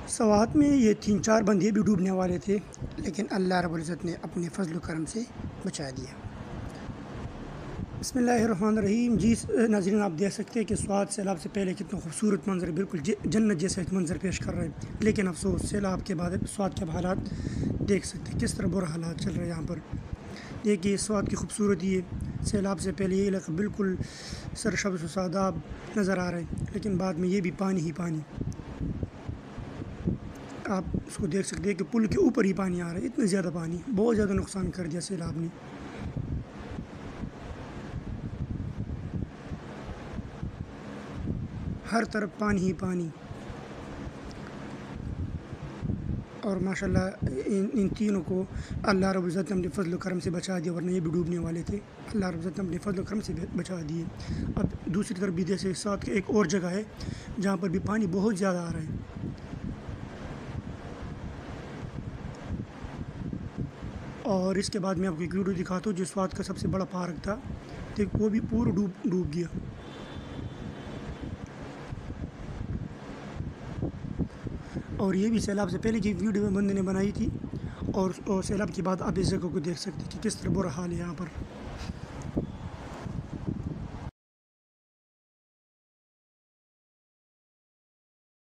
سوات میں یہ 3-4 بندے بھی ڈوبنے والے تھے، لیکن اللہ رب العزت نے اپنے فضل و کرم سے بچا دیا۔ بسم اللہ الرحمن الرحیم۔ جی ناظرین، آپ دیکھ سکتے ہیں کہ سوات سیلاب سے پہلے کتنا خوبصورت منظر، بالکل جنت جیسا ایک منظر پیش کر رہے ہیں، لیکن افسوس سیلاب کے بعد سوات کے حالات دیکھ سکتے ہیں کس طرح برا حالات چل رہے ہیں یہاں پر۔ دیکھیے سوات کی خوبصورتی ہے، سیلاب سے پہلے یہ علاقہ بالکل سرسبز و شاداب نظر آ رہے ہیں، لیکن بعد میں یہ بھی پانی ہی پانی۔ آپ اس کو دیکھ سکتے ہیں کہ پل کے اوپر ہی پانی آ رہا ہے، اتنا زیادہ پانی، بہت زیادہ نقصان کر دیا سیلاب نے۔ ہر طرف پانی ہی پانی، اور ماشاءاللہ ان تینوں کو اللہ رب العزت نے اپنے فضل و کرم سے بچا دیا، ورنہ یہ بھی ڈوبنے والے تھے۔ اللہ رب العزت نے اپنے فضل و کرم سے بچا دیے۔ اب دوسری طرف بھی جیسے ساتھ ایک اور جگہ ہے جہاں پر بھی پانی بہت زیادہ آ رہا ہے، اور اس کے بعد میں آپ کو ایک ویڈیو دکھاتا ہوں جو سوات کا سب سے بڑا پارک تھا، دیکھ وہ بھی پورا ڈوب گیا۔ اور یہ بھی سیلاب سے پہلے کی ویڈیو میں بندے نے بنائی تھی، اور سیلاب کے بعد آپ اس جگہ کو دیکھ سکتے ہیں کہ کس طرح برا حال ہے یہاں پر۔